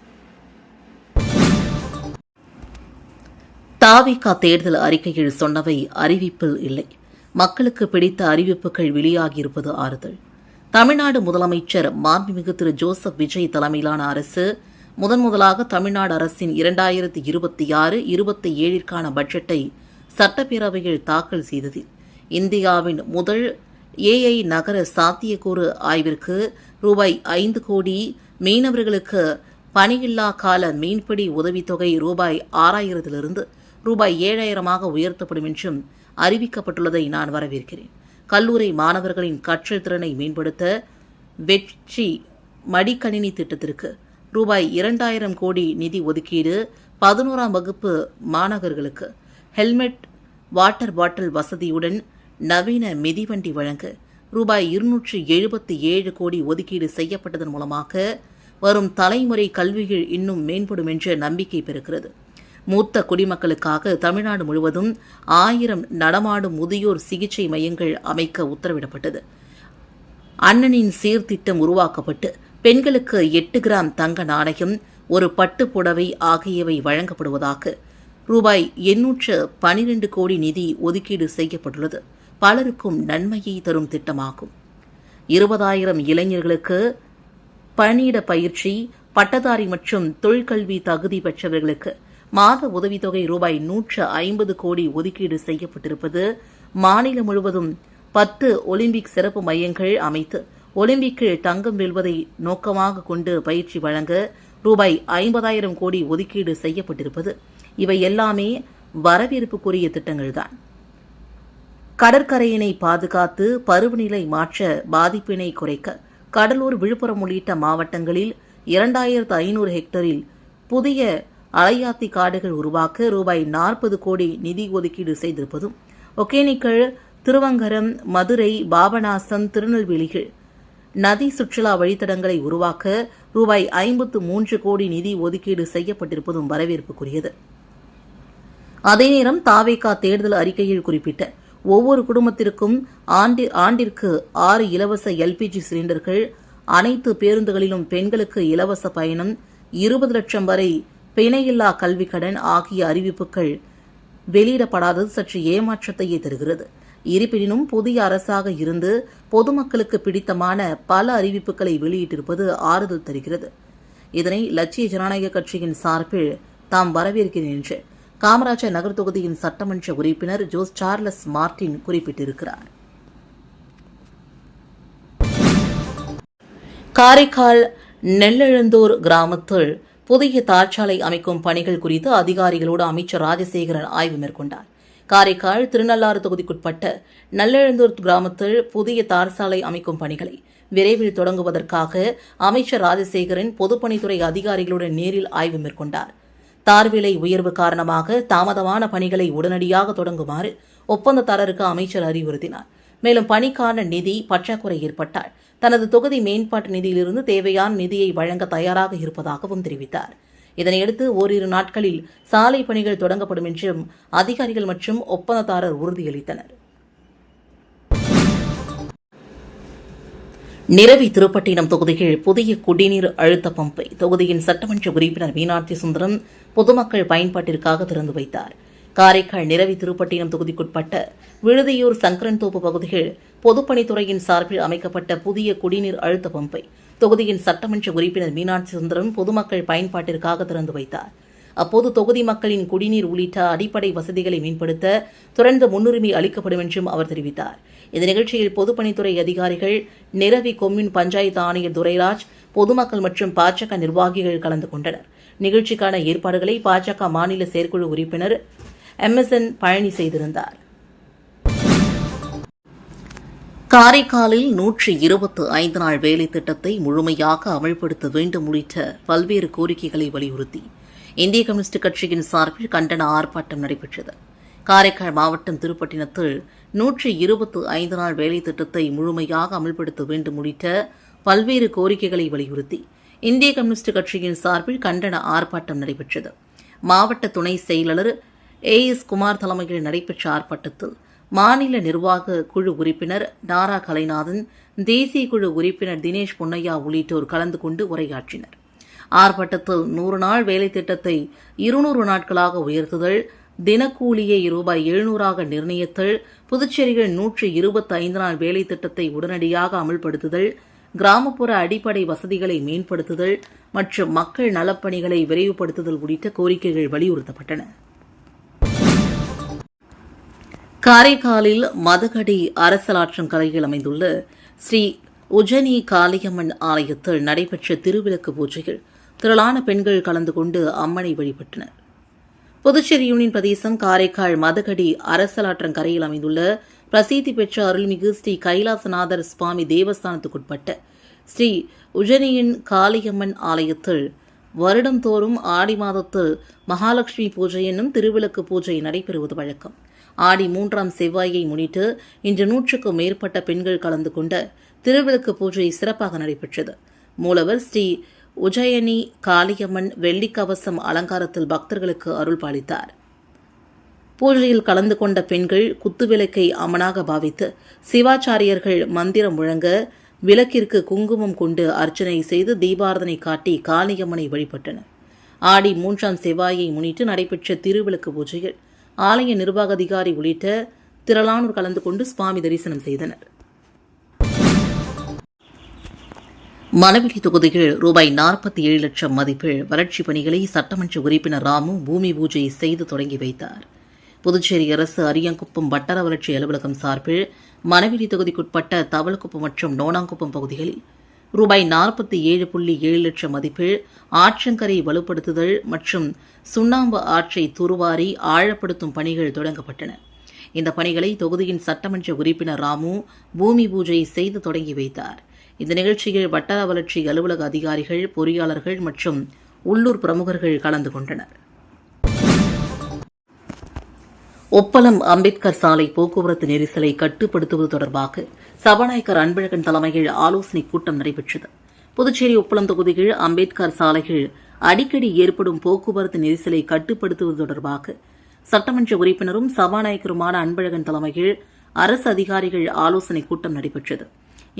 தாவிக தேர்தல் அறிக்கையில் சொன்னவை அறிவிப்பில் இல்லை. மக்களுக்கு பிடித்த அறிவிப்புகள் வெளியாகியிருப்பது ஆறுதல். தமிழ்நாடு முதலமைச்சர் மாண்புமிகு திரு ஜோசப் விஜய் தலைமையிலான அரசு முதன்முதலாக தமிழ்நாடு அரசின் 2026-27ற்கான பட்ஜெட்டை சட்டப்பேரவையில் தாக்கல் செய்ததில் இந்தியாவின் முதல் ஏஐ நகர சாத்தியக்கூறு ஆய்விற்கு ரூபாய் 5 கோடி, மீனவர்களுக்கு பணியில்லா கால மீன்பிடி உதவித்தொகை ரூபாய் 6,000 ரூபாய் 7,000 உயர்த்தப்படும் என்றும் அறிவிக்கப்பட்டுள்ளதை நான் வரவேற்கிறேன். கல்லூரி மாணவர்களின் கற்றல் திறனை மேம்படுத்த வெற்றி மடிக்கணினி திட்டத்திற்கு ரூபாய் 2,000 கோடி நிதி ஒதுக்கீடு. 11ஆம் வகுப்பு மாணவர்களுக்கு ஹெல்மெட், வாட்டர் பாட்டில் வசதியுடன் நவீன மிதிவண்டி வழங்க ரூபாய் 277 கோடி ஒதுக்கீடு செய்யப்பட்டதன் மூலமாக வரும் தலைமுறை கல்வியில் இன்னும் மேம்படும் என்ற நம்பிக்கை பெறுகிறது. மூத்த குடிமக்களுக்காக தமிழ்நாடு முழுவதும் 1000 நடமாடும் முதியோர் சிகிச்சை மையங்கள் அமைக்க உத்தரவிடப்பட்டது. அண்ணனின் சீர்திட்டம் உருவாக்கப்பட்டு பெண்களுக்கு 8 கிராம் தங்க நாணயம், ஒரு பட்டு புடவை ஆகியவை வழங்கப்படுவதாக ரூபாய் 812 கோடி நிதி ஒதுக்கீடு செய்யப்பட்டுள்ளது. பலருக்கும் நன்மையை தரும் திட்டமாகும். 20,000 இளைஞர்களுக்கு பணியிட பயிற்சி, பட்டதாரி மற்றும் தொழிற்கல்வி தகுதி பெற்றவர்களுக்கு மாத உதவித்தொகை ரூபாய் 150 கோடி ஒதுக்கீடு செய்யப்பட்டிருப்பது. மாநிலம் முழுவதும் 10 ஒலிம்பிக் சிறப்பு மையங்கள் அமைத்து ஒலிம்பிக்கில் தங்கம் வெல்வதை நோக்கமாக கொண்டு பயிற்சி வழங்க ரூபாய் 50,000 கோடி ஒதுக்கீடு செய்யப்பட்டிருப்பது. இவை எல்லாமே வரவேற்புக்குரிய திட்டங்கள்தான். கடற்கரையினை பாதுகாத்து பருவநிலை மாற்ற பாதிப்பினை குறைக்க கடலூர், விழுப்புரம் உள்ளிட்ட மாவட்டங்களில் 2,500 ஹெக்டரில் புதிய அலையாத்தி காடுகள் உருவாக்க ரூபாய் 40 கோடி நிதி ஒதுக்கீடு செய்திருப்பதும், ஒகேனக்கல், திருவங்கரம், மதுரை, பாபநாசம், திருநெல்வேலியில் நதி சுற்றுலா வழித்தடங்களை உருவாக்க ரூபாய் 53 கோடி நிதி ஒதுக்கீடு செய்யப்பட்டிருப்பதும் வரவேற்புக்குரியது. அதே நேரம் தாவேகா தேர்தல் அறிக்கையில் குறிப்பிட்ட ஒவ்வொரு குடும்பத்திற்கும் ஆண்டிற்கு 6 இலவச எல்பிஜி சிலிண்டர்கள், அனைத்து பேருந்துகளிலும் பெண்களுக்கு இலவச பயணம், 20 லட்சம் வரை பிணையில்லா கல்விக்கடன் ஆகிய அறிவிப்புகள் வெளியிடப்படாதது சற்று ஏமாற்றத்தையே தருகிறது. இருப்பினும் புதிய அரசாக இருந்து பொதுமக்களுக்கு பிடித்தமான பல அறிவிப்புகளை வெளியிட்டிருப்பது ஆறுதல் தருகிறது. இதனை லட்சிய ஜனநாயக கட்சியின் சார்பில் தாம் வரவேற்கிறேன் என்று காமராஜர் நகர் தொகுதியின் சட்டமன்ற உறுப்பினர் ஜோஸ் சார்லஸ் மார்டின் குறிப்பிட்டிருக்கிறார். காரைக்கால் நெல்லெழுந்தூர் கிராமத்தில் புதிய தார்ச்சாலை அமைக்கும் பணிகள் குறித்து அதிகாரிகளோடு அமைச்சர் ராஜசேகரன் ஆய்வு மேற்கொண்டார். காரைக்கால் திருநள்ளாறு தொகுதிக்குட்பட்ட நெல்லெழுந்தூர் கிராமத்தில் புதிய தார்சாலை அமைக்கும் பணிகளை விரைவில் தொடங்குவதற்காக அமைச்சர் ராஜசேகரன் பொதுப்பணித்துறை அதிகாரிகளுடன் நேரில் ஆய்வு மேற்கொண்டார். தார் விலை உயர்வு காரணமாக தாமதமான பணிகளை உடனடியாக தொடங்குமாறு ஒப்பந்ததாரருக்கு அமைச்சர் அறிவுறுத்தினார். மேலும் பணிக்கான நிதி பற்றாக்குறை ஏற்பட்டால் தனது தொகுதி மேம்பாட்டு நிதியிலிருந்து தேவையான நிதியை வழங்க தயாராக இருப்பதாகவும் தெரிவித்தார். இதனையடுத்து ஓரிரு நாட்களில் சாலை பணிகள் தொடங்கப்படும் என்றும் அதிகாரிகள் மற்றும் ஒப்பந்ததாரர் உறுதியளித்தனர். நிரவி, திருப்பட்டினம் தொகுதியில் புதிய குடிநீர் அழுத்த பம்பை தொகுதியின் சட்டமன்ற உறுப்பினர் மீனாட்சி சுந்தரம் பொதுமக்கள் பயன்பாட்டிற்காக திறந்து வைத்தார். காரைக்கால் நிரவி, திருப்பட்டினம் தொகுதிக்குட்பட்ட விழுதியூர், சங்கரன்தோப்பு பகுதியில் பொதுப்பணித்துறையின் சார்பில் அமைக்கப்பட்ட புதிய குடிநீர் அழுத்த பம்பை தொகுதியின் சட்டமன்ற உறுப்பினர் மீனாட்சி சுந்தரம் பொதுமக்கள் பயன்பாட்டிற்காக திறந்து வைத்தார். அப்போது தொகுதி மக்களின் குடிநீர் உள்ளிட்ட அடிப்படை வசதிகளை மேம்படுத்த தொடர்ந்து முன்னுரிமை அளிக்கப்படும் என்றும் அவர் தெரிவித்தார். இந்த நிகழ்ச்சியில் பொதுப்பணித்துறை அதிகாரிகள், நிரவி கொம்யூன் பஞ்சாயத்து ஆணையர் துரைராஜ், பொதுமக்கள் மற்றும் பாஜக நிர்வாகிகள் கலந்து கொண்டனர். நிகழ்ச்சிக்கான ஏற்பாடுகளை பாஜக மாநில செயற்குழு உறுப்பினர் MSN பழனி செய்திருந்தார். காரைக்காலில் 125 நாள் வேலை திட்டத்தை முழுமையாக அமல்படுத்த வேண்டும் உள்ளிட்ட பல்வேறு கோரிக்கைகளை வலியுறுத்தி இந்திய கம்யூனிஸ்ட் கட்சியின் சார்பில் கண்டன ஆர்ப்பாட்டம் நடைபெற்றது. காரைக்கால் மாவட்டம் திருப்பட்டினத்தில் 125 நாள் வேலை திட்டத்தை முழுமையாக அமல்படுத்த வேண்டும் உள்ளிட்ட பல்வேறு கோரிக்கைகளை வலியுறுத்தி இந்திய கம்யூனிஸ்ட் கட்சியின் சார்பில் கண்டன ஆர்ப்பாட்டம் நடைபெற்றது. மாவட்ட துணை செயலாளர் AS குமார் தலைமையில் நடைபெற்ற ஆர்ப்பாட்டத்தில் மாநில நிர்வாக குழு உறுப்பினர் நாரா கலைநாதன், தேசிய குழு உறுப்பினர் தினேஷ் பொன்னையா உள்ளிட்டோர் கலந்து கொண்டு உரையாற்றினர். ஆர்ப்பாட்டத்தில் 100 நாள் வேலை திட்டத்தை 200 நாட்களாக உயர்த்துதல், தினக்கூலியை ரூபாய் 700 நிர்ணயித்தல், புதுச்சேரியில் 125 நாள் வேலை திட்டத்தை உடனடியாக அமல்படுத்துதல், கிராமப்புற அடிப்படை வசதிகளை மேம்படுத்துதல் மற்றும் மக்கள் நலப்பணிகளை விரைவுபடுத்துதல் உள்ளிட்ட கோரிக்கைகள் வலியுறுத்தப்பட்டன. காரைக்காலில் மதகடி அரசலாற்றங்கரையில் அமைந்துள்ள ஸ்ரீ உஜனி காளியம்மன் ஆலயத்தில் நடைபெற்ற திருவிளக்கு பூஜையில் திரளான பெண்கள் கலந்து கொண்டு அம்மனை வழிபட்டனர். புதுச்சேரி யூனியன் பிரதேசம் காரைக்கால் மதகடி அரசலாற்றங்கரையில் அமைந்துள்ள பிரசித்தி பெற்ற அருள்மிகு ஸ்ரீ கைலாசநாதர் சுவாமி தேவஸ்தானத்துக்குட்பட்ட ஸ்ரீ உஜனியின் காளியம்மன் ஆலயத்தில் வருடந்தோறும் ஆடி மாதத்தில் மகாலட்சுமி பூஜை என்னும் திருவிளக்கு பூஜை நடைபெறுவது வழக்கம். ஆடி 3ஆம் செவ்வாயை முன்னிட்டு இன்று 100க்கும் மேற்பட்ட பெண்கள் கலந்து கொண்ட திருவிளக்கு பூஜை சிறப்பாக நடைபெற்றது. மூலவர் ஸ்ரீ உஜயனி காளியம்மன் வெள்ளிக்கவசம் அலங்காரத்தில் பக்தர்களுக்கு அருள் பாலித்தார். பூஜையில் கலந்து கொண்ட பெண்கள் குத்துவிளக்கை அம்மனாக பாவித்து சிவாச்சாரியர்கள் மந்திரம் முழங்க விளக்கிற்கு குங்குமம் கொண்டு அர்ச்சனை செய்து தீபாரதனை காட்டி காளியம்மனை வழிபட்டனர். ஆடி 3ஆம் செவ்வாயை முன்னிட்டு நடைபெற்ற திருவிளக்கு பூஜையில் ஆலய நிர்வாக அதிகாரி உள்ளிட்ட திரளானோர் கலந்து கொண்டு சுவாமி தரிசனம் செய்தனர். மணவெளி தொகுதியில் ரூபாய் 47 லட்சம் மதிப்பில் வளர்ச்சிப் பணிகளை சட்டமன்ற உறுப்பினர் ராமு பூமி பூஜை செய்து தொடங்கி வைத்தார். புதுச்சேரி அரசு அரியங்குப்பம் வட்டார வளர்ச்சி அலுவலகம் சார்பில் மணவெளி தொகுதிக்குட்பட்ட தவளக்குப்பம் மற்றும் நோனாங்குப்பம் பகுதிகளில் ரூபாய் 47.7 லட்சம் மதிப்பில் ஆற்றங்கரை வலுப்படுத்துதல் மற்றும் சுண்ணாம்பு ஆற்றை துருவாரி ஆழப்படுத்தும் பணிகள் தொடங்கப்பட்டன. இந்த பணிகளை தொகுதியின் சட்டமன்ற உறுப்பினர் ராமு பூமி பூஜை செய்து தொடங்கி வைத்தார். இந்த நிகழ்ச்சியில் வட்டார வளர்ச்சி அலுவலக அதிகாரிகள், பொறியாளர்கள் மற்றும் உள்ளூர் பிரமுகர்கள் கலந்து கொண்டனர். ஒப்பளம் அம்பேத்கர் சாலை போக்குவரத்து நெரிசலை கட்டுப்படுத்துவது தொடர்பாக சபாநாயகர் அன்பழகன் தலைமையில் ஆலோசனைக் கூட்டம் நடைபெற்றது. புதுச்சேரி ஒப்பளம் தொகுதியில் அம்பேத்கர் சாலையில் அடிக்கடி ஏற்படும் போக்குவரத்து நெரிசலை கட்டுப்படுத்துவது தொடர்பாக சட்டமன்ற உறுப்பினரும் சபாநாயகருமான அன்பழகன் தலைமையில் அரசு அதிகாரிகள் ஆலோசனைக் கூட்டம் நடைபெற்றது.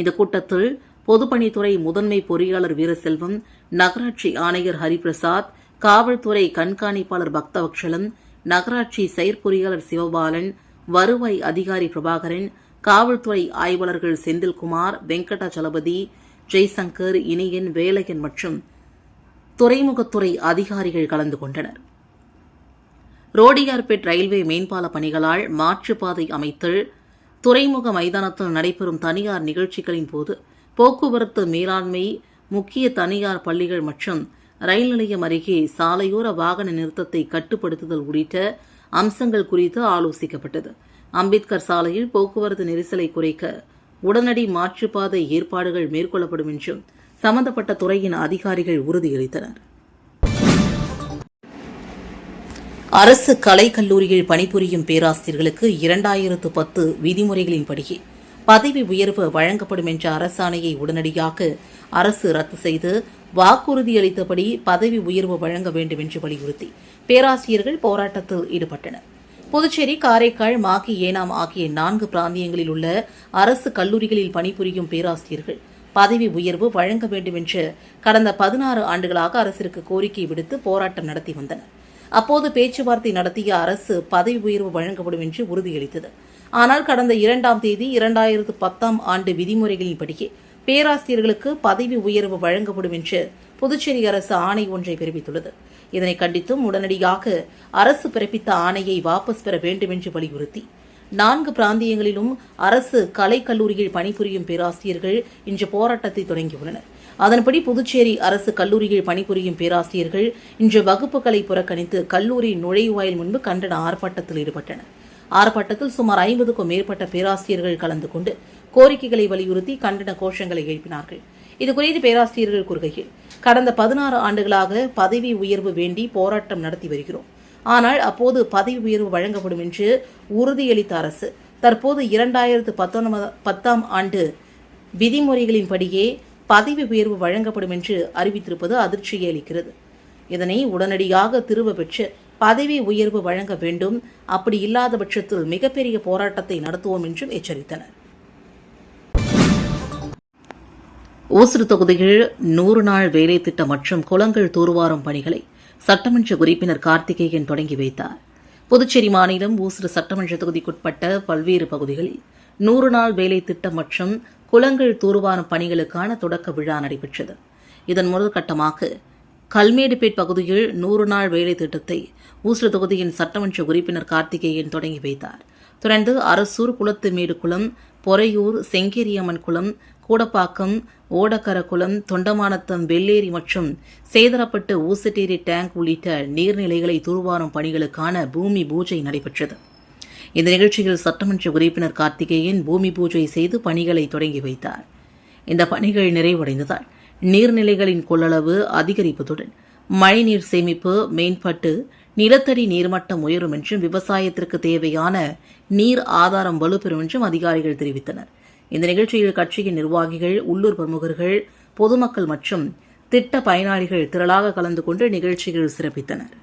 இந்த கூட்டத்தில் பொதுப்பணித்துறை முதன்மை பொறியாளர் வீரசெல்வம், நகராட்சி ஆணையர் ஹரிபிரசாத், காவல்துறை கண்காணிப்பாளர் பக்தவக்ஷலன், நகராட்சி செயற்பொறியாளர் சிவபாலன், வருவாய் அதிகாரி பிரபாகரன், காவல்துறை ஆய்வாளர்கள் செந்தில்குமார், வெங்கடாச்சலபதி, ஜெய்சங்கர், இனியன், வேலையன் மற்றும் துறைமுகத்துறை அதிகாரிகள் கலந்து கொண்டனர். ரோடியார்பேட் ரயில்வே மேம்பால பணிகளால் மாற்றுப்பாதை அமைத்தல், துறைமுக மைதானத்தில் நடைபெறும் தனியார் நிகழ்ச்சிகளின் போது போக்குவரத்து மேலாண்மை, முக்கிய தனியார் பள்ளிகள் மற்றும் ரயில் நிலையம் அருகே சாலையோர வாகன நிறுத்தத்தை கட்டுப்படுத்துதல் உள்ளிட்ட அம்சங்கள் குறித்து ஆலோசிக்கப்பட்டது. அம்பேத்கர் சாலையில் போக்குவரத்து நெரிசலை குறைக்க உடனடி மாற்றுப்பாதை ஏற்பாடுகள் மேற்கொள்ளப்படும் என்றும் சம்பந்தப்பட்ட துறையின் அதிகாரிகள் உறுதியளித்தனர். அரசு கலைக்கல்லூரியில் பணிபுரியும் பேராசிரியர்களுக்கு 2010 விதிமுறைகளின்படியே பதவி உயர்வு வழங்கப்படும் என்ற அரசாணையை உடனடியாக அரசு ரத்து செய்து வாக்குறுதியளித்தபடி பதவி உயர்வு வழங்க வேண்டும் என்று வலியுறுத்தி பேராசிரியர்கள் போராட்டத்தில் ஈடுபட்டனர். புதுச்சேரி, காரைக்கால், மாகி, ஏனாம் ஆகிய 4 பிராந்தியங்களில் உள்ள அரசு கல்லூரிகளில் பணிபுரியும் பேராசிரியர்கள் பதவி உயர்வு வழங்க வேண்டும் என்று கடந்த 16 ஆண்டுகளாக அரசிற்கு கோரிக்கை விடுத்து போராட்டம் நடத்தி வந்தனர். அப்போது பேச்சுவார்த்தை நடத்திய அரசு பதவி உயர்வு வழங்கப்படும் என்று உறுதியளித்தது. ஆனால் கடந்த 2ஆம் தேதி 2010ஆம் ஆண்டு விதிமுறைகளின்படியே பேராசிரியர்களுக்கு பதவி உயர்வு வழங்கப்படும் என்று புதுச்சேரி அரசு ஆணை ஒன்றை பிறப்பித்துள்ளது. இதனை கண்டித்தும் உடனடியாக அரசு பிறப்பித்த ஆணையை வாபஸ் பெற வேண்டும் என்று வலியுறுத்தி 4 பிராந்தியங்களிலும் அரசு கலைக்கல்லூரியில் பணிபுரியும் பேராசிரியர்கள் இன்று போராட்டத்தை தொடங்கியுள்ளனர். அதன்படி புதுச்சேரி அரசு கல்லூரியில் பணிபுரியும் பேராசிரியர்கள் இன்று வகுப்புகளை புறக்கணித்து கல்லூரி நுழைவாயில் முன்பு கண்டன ஆர்ப்பாட்டத்தில் ஈடுபட்டனர். ஆர்ப்பாட்டத்தில் சுமார் 50க்கும் மேற்பட்ட பேராசிரியர்கள் கலந்து கொண்டு கோரிக்கைகளை வலியுறுத்தி கண்டன கோஷங்களை எழுப்பினார்கள். இதுகுறித்து பேராசிரியர்கள் கூறுகையில், கடந்த 16 ஆண்டுகளாக பதவி உயர்வு வேண்டி போராட்டம் நடத்தி வருகிறோம். ஆனால் அப்போது பதவி உயர்வு வழங்கப்படும் என்று உறுதியளித்த அரசு தற்போது 2010ஆம் ஆண்டு விதிமுறைகளின்படியே பதவி உயர்வு வழங்கப்படும் என்று அறிவித்திருப்பது அதிர்ச்சியை அளிக்கிறது. இதனை உடனடியாக திரும்ப பெற்று பதவி உயர்வு வழங்க வேண்டும். அப்படி இல்லாத பட்சத்தில் மிகப்பெரிய போராட்டத்தை நடத்துவோம் என்றும் எச்சரித்தனர். ஓசூர் தொகுதியில் 100 நாள் வேலை திட்டம் மற்றும் குளங்கள் தூர்வாரும் பணிகளை சட்டமன்ற உறுப்பினர் கார்த்திகேயன் தொடங்கி வைத்தார். புதுச்சேரி மாநிலம் ஓசூர் சட்டமன்ற தொகுதிக்குட்பட்ட பல்வேறு பகுதிகளில் 100 நாள் வேலை திட்டம் மற்றும் குளங்கள் தூர்வாரும் பணிகளுக்கான தொடக்க விழா நடைபெற்றது. இதன் முதல் கட்டமாக கல்மேடுபேட் பகுதியில் 100 நாள் வேலை திட்டத்தை ஓசூர் தொகுதியின் சட்டமன்ற உறுப்பினர் கார்த்திகேயன் தொடங்கி வைத்தார். தொடர்ந்து அரசூர், குளத்துமேடு குளம், பொறையூர், செங்கேரியம்மன் குளம், கூடப்பாக்கம், ஓடக்கரக்குளம், தொண்டமானத்தம், வெள்ளேரி மற்றும் சேதரப்பட்டு ஊசட்டேரி டேங்க் உள்ளிட்ட நீர்நிலைகளை தூர்வாரும் பணிகளுக்கான பூமி பூஜை நடைபெற்றது. இந்த நிகழ்ச்சியில் சட்டமன்ற உறுப்பினர் கார்த்திகேயன் பூமி பூஜை செய்து பணிகளை தொடங்கி வைத்தார். இந்த பணிகள் நிறைவடைந்ததால் நீர்நிலைகளின் கொள்ளளவு அதிகரிப்பதுடன் மழைநீர் சேமிப்பு மேம்பட்டு நிலத்தடி நீர்மட்டம் உயரும் என்றும் விவசாயத்திற்கு தேவையான நீர் ஆதாரம் வலுப்பெறும் என்றும் அதிகாரிகள் தெரிவித்தனர். இந்த நிகழ்ச்சியில் கட்சியின் நிர்வாகிகள், உள்ளூர் பிரமுகர்கள், பொதுமக்கள் மற்றும் திட்ட பயனாளிகள் திரளாக கலந்து கொண்டு நிகழ்ச்சியில் சிறப்பித்தனர்.